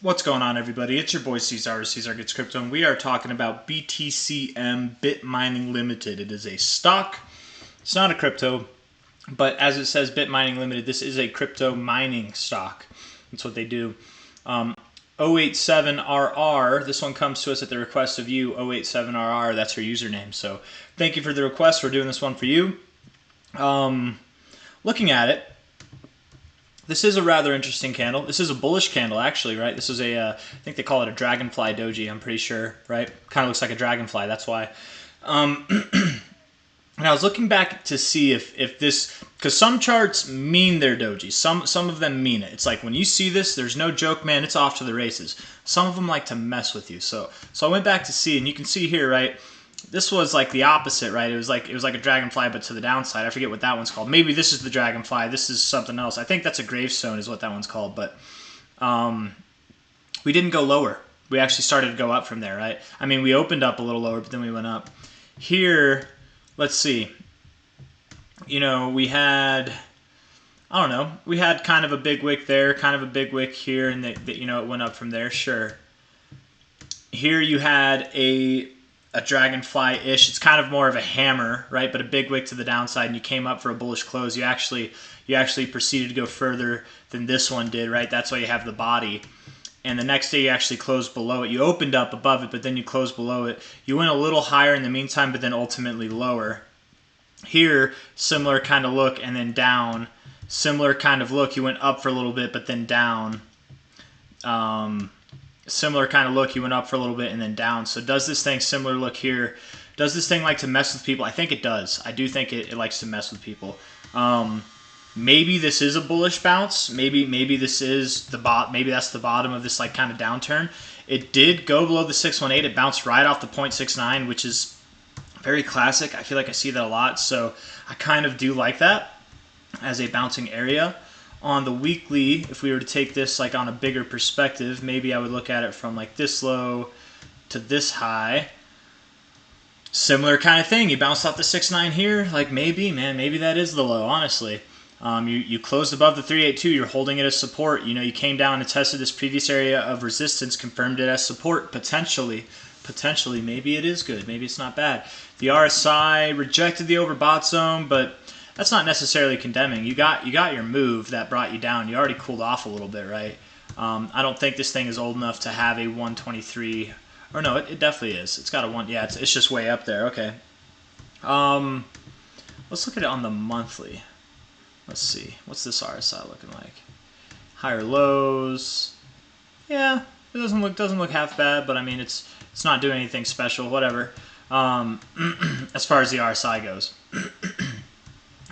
What's going on, everybody? It's your boy C-Zar, C-Zar Gets Crypto, and we are talking about BTCM Bit Mining Limited. It is a stock. It's not a crypto, but as it says Bit Mining Limited, this is a crypto mining stock. That's what they do. 087RR, this one comes to us at the request of you, 087RR, that's her username. So thank you for the request. We're doing this one for you. Looking at it, this is a rather interesting candle. This is a bullish candle, actually, right? This is I think they call it a dragonfly doji, I'm pretty sure, right? Kind of looks like a dragonfly, that's why. And I was looking back to see if this, because some charts mean they're dojis. Some of them mean it. It's like when you see this, there's no joke, man, it's off to the races. Some of them like to mess with you. So I went back to see, and you can see here, right? This was like the opposite, right? It was like a dragonfly, but to the downside. I forget what that one's called. Maybe this is the dragonfly. This is something else. I think that's a gravestone is what that one's called. But we didn't go lower. We actually started to go up from there, right? I mean, we opened up a little lower, but then we went up. Here, let's see. You know, we had, I don't know, we had kind of a big wick there, kind of a big wick here, and you know, it went up from there, sure. Here you had a dragonfly-ish. It's kind of more of a hammer, right? But a big wick to the downside, and you came up for a bullish close. You actually proceeded to go further than this one did, right? That's why you have the body. And the next day you actually closed below it. You opened up above it, but then you closed below it. You went a little higher in the meantime, but then ultimately lower. Here, similar kind of look, and then down. Similar kind of look. You went up for a little bit, but then down. Similar kind of look, you went up for a little bit and then down. So does this thing, similar look here, does this thing like to mess with people? I think it does. I do think it likes to mess with people. Maybe this is a bullish bounce. Maybe this is the maybe that's the bottom of this like kind of downturn. It did go below the 618. It bounced right off the 0.69, which is very classic. I feel like I see that a lot. So I kind of do like that as a bouncing area. On the weekly, if we were to take this like on a bigger perspective, maybe I would look at it from like this low to this high. Similar kind of thing. You bounced off the 6.9 here. Like maybe, man, maybe that is the low, honestly. You closed above the 382. You're holding it as support. You know, you came down and tested this previous area of resistance, confirmed it as support, potentially. Potentially, maybe it is good. Maybe it's not bad. The RSI rejected the overbought zone, but that's not necessarily condemning. You got your move that brought you down. You already cooled off a little bit, right? I don't think this thing is old enough to have a 123. Or no, it definitely is. It's got a 1. Yeah, it's just way up there. Okay. Let's look at it on the monthly. Let's see. What's this RSI looking like? Higher lows. Yeah, it doesn't look half bad, but I mean it's not doing anything special. Whatever. As far as the RSI goes.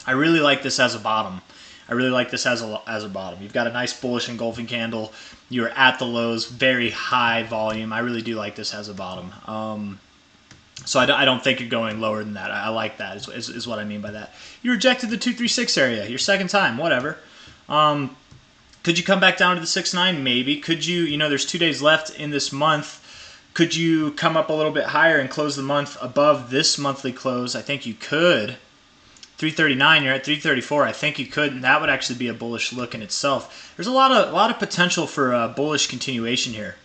I really like this as a bottom. I really like this as a bottom. You've got a nice bullish engulfing candle. You're at the lows, very high volume. I really do like this as a bottom. So I don't think you're going lower than that. I like that is what I mean by that. You rejected the 236 area. Your second time, whatever. Could you come back down to the 6.9? Maybe. Could you, you know, there's 2 days left in this month. Could you come up a little bit higher and close the month above this monthly close? I think you could. 339, you're at 334. I think you could, and that would actually be a bullish look in itself. There's a lot of potential for a bullish continuation here.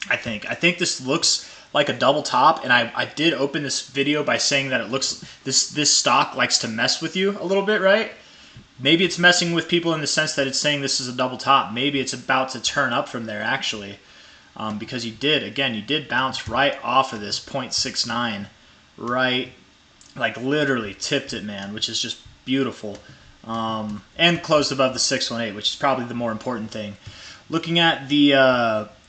I think this looks like a double top, and I did open this video by saying that it looks this stock likes to mess with you a little bit, right? Maybe it's messing with people in the sense that it's saying this is a double top. Maybe it's about to turn up from there actually, because you did bounce right off of this 0.69, right. Like literally tipped it, man, which is just beautiful. And closed above the 618, which is probably the more important thing. Looking at the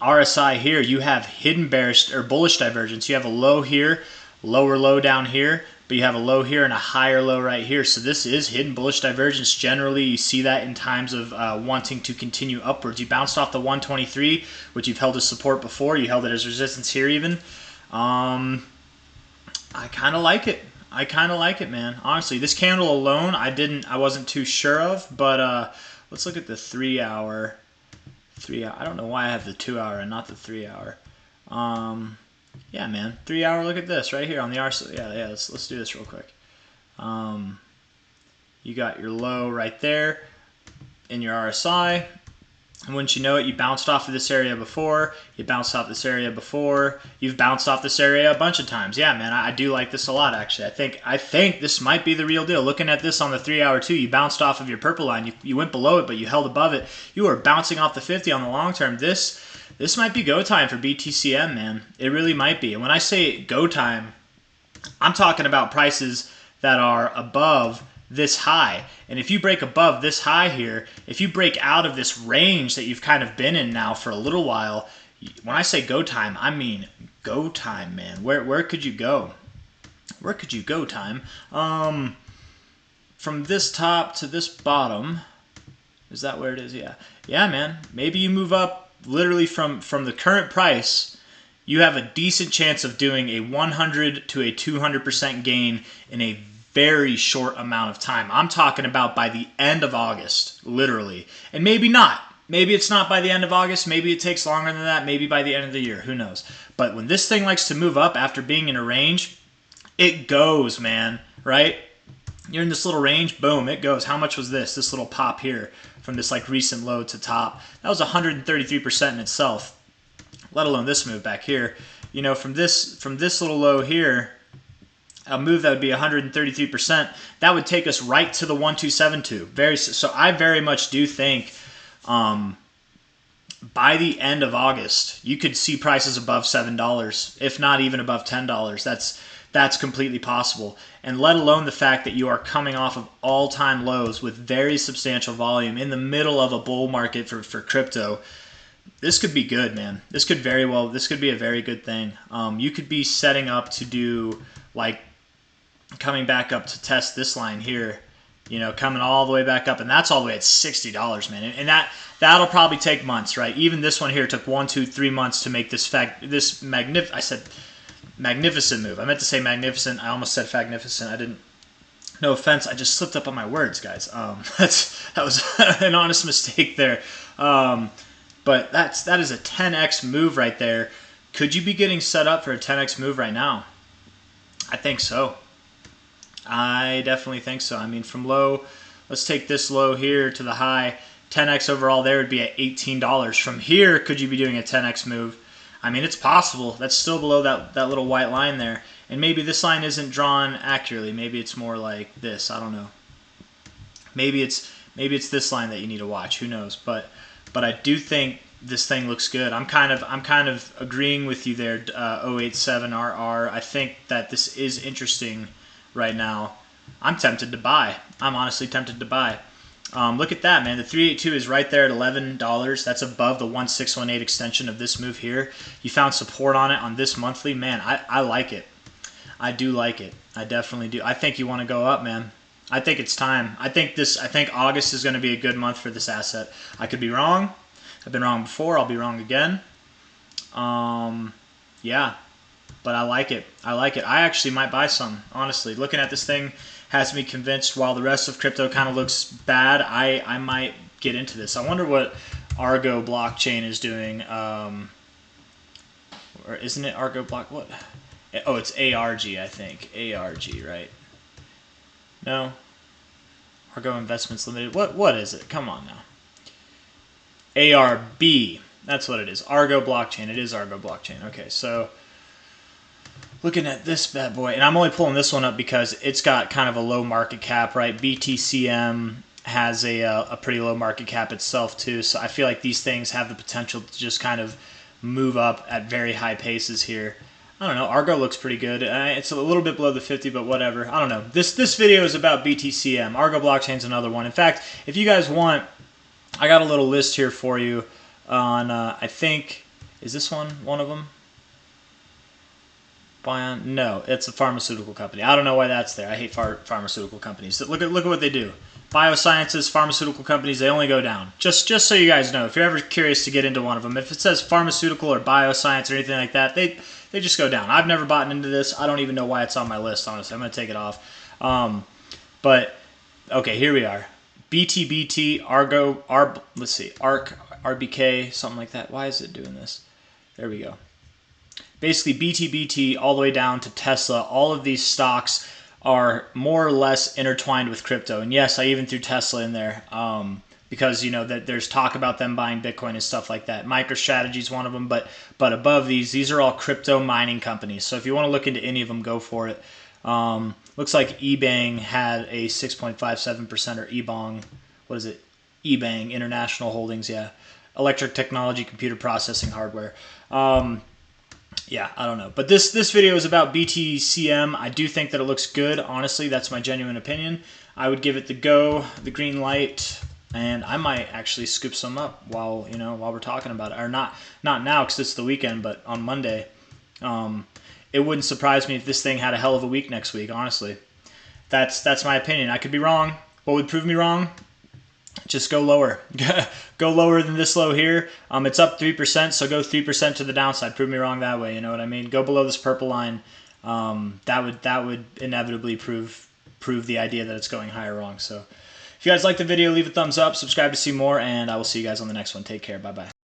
RSI here, you have hidden bearish or bullish divergence. You have a low here, lower low down here, but you have a low here and a higher low right here. So this is hidden bullish divergence. Generally, you see that in times of wanting to continue upwards. You bounced off the 123, which you've held as support before. You held it as resistance here even. I kind of like it. I kind of like it, man. Honestly, this candle alone, I wasn't too sure of, but let's look at the 3 hour. I don't know why I have the 2 hour and not the 3 hour. Yeah, man, 3 hour. Look at this right here on the RSI. Yeah. Let's do this real quick. You got your low right there in your RSI. And wouldn't you know it, you bounced off of this area before, you bounced off this area before, you've bounced off this area a bunch of times. Yeah, man, I do like this a lot, actually. I think this might be the real deal. Looking at this on the 3-hour too, you bounced off of your purple line, you went below it, but you held above it. You are bouncing off the 50 on the long term. This might be go time for BTCM, man. It really might be. And when I say go time, I'm talking about prices that are above this high. And if you break above this high here, if you break out of this range that you've kind of been in now for a little while, when I say go time, I mean go time, man. Where could you go? Where could you go, time? From this top to this bottom, is that where it is? Yeah. Yeah, man. Maybe you move up literally from the current price. You have a decent chance of doing a 100 to a 200% gain in a very short amount of time. I'm talking about by the end of August, literally. And maybe not. Maybe it's not by the end of August. Maybe it takes longer than that. Maybe by the end of the year. Who knows? But when this thing likes to move up after being in a range, it goes, man. Right? You're in this little range. Boom, it goes. How much was this? This little pop here from this like recent low to top. That was 133% in itself. Let alone this move back here. You know, from this little low here, a move that would be 133%, that would take us right to the 1272. So I very much do think by the end of August, you could see prices above $7, if not even above $10. That's completely possible. And let alone the fact that you are coming off of all-time lows with very substantial volume in the middle of a bull market for crypto. This could be good, man. This could be a very good thing. You could be setting up to do like coming back up to test this line here, you know, coming all the way back up, and that's all the way at $60, man. And that'll probably take months, right? Even this one here took 1, 2, 3 months to make this magnificent move. I meant to say magnificent. I almost said magnificent. I didn't. No offense. I just slipped up on my words, guys. That was an honest mistake there. But that is a 10x move right there. Could you be getting set up for a 10x move right now? I think so. I definitely think so. I mean, from low, let's take this low here to the high. 10x overall there would be at $18. From here, could you be doing a 10x move? I mean, it's possible. That's still below that little white line there. And maybe this line isn't drawn accurately. Maybe it's more like this. I don't know. Maybe it's this line that you need to watch. Who knows? But I do think this thing looks good. I'm kind of agreeing with you there, 087RR. I think that this is interesting right now. I'm tempted to buy. I'm honestly tempted to buy. Look at that, man. The 382 is right there at $11. That's above the 1618 extension of this move here. You found support on it on this monthly. Man, I like it. I do like it. I definitely do. I think you want to go up, man. I think it's time. I think August is going to be a good month for this asset. I could be wrong. I've been wrong before. I'll be wrong again. Yeah. But I like it. I like it. I actually might buy some, honestly. Looking at this thing has me convinced while the rest of crypto kind of looks bad, I might get into this. I wonder what Argo blockchain is doing. Or isn't it Argo block? What? Oh, it's ARG, I think. ARG, right? No? Argo Investments Limited. What is it? Come on now. ARB. That's what it is. Argo blockchain. It is Argo blockchain. Okay, so looking at this bad boy, and I'm only pulling this one up because it's got kind of a low market cap, right? BTCM has a pretty low market cap itself too, so I feel like these things have the potential to just kind of move up at very high paces here. I don't know. Argo looks pretty good. It's a little bit below the 50, but whatever. I don't know. This video is about BTCM. Argo blockchain's another one. In fact, if you guys want, I got a little list here for you on, I think, is this one of them? Bion? No, it's a pharmaceutical company. I don't know why that's there. I hate pharmaceutical companies. Look at what they do. Biosciences, pharmaceutical companies, they only go down. Just so you guys know, if you're ever curious to get into one of them, if it says pharmaceutical or bioscience or anything like that, they just go down. I've never bought into this. I don't even know why it's on my list, honestly. I'm going to take it off. But, okay, here we are. BTBT, Argo, let's see, ARC, RBK, something like that. Why is it doing this? There we go. Basically, BTBT all the way down to Tesla, all of these stocks are more or less intertwined with crypto. And yes, I even threw Tesla in there. because that there's talk about them buying Bitcoin and stuff like that. MicroStrategy is one of them, but above these are all crypto mining companies. So if you want to look into any of them, go for it. Looks like eBang had a 6.57%, or eBong, what is it? eBang International Holdings, yeah. Electric Technology Computer Processing Hardware. Yeah, I don't know. But this video is about BTCM. I do think that it looks good. Honestly, that's my genuine opinion. I would give it the green light, and I might actually scoop some up while we're talking about it. Or not now because it's the weekend, but on Monday. It wouldn't surprise me if this thing had a hell of a week next week, honestly. That's my opinion. I could be wrong. What would prove me wrong? Just go lower. Go lower than this low here. It's up 3%, so go 3% to the downside. Prove me wrong that way, you know what I mean? Go below this purple line. That would inevitably prove the idea that it's going higher wrong. So if you guys like the video, leave a thumbs up, subscribe to see more, and I will see you guys on the next one. Take care. Bye-bye.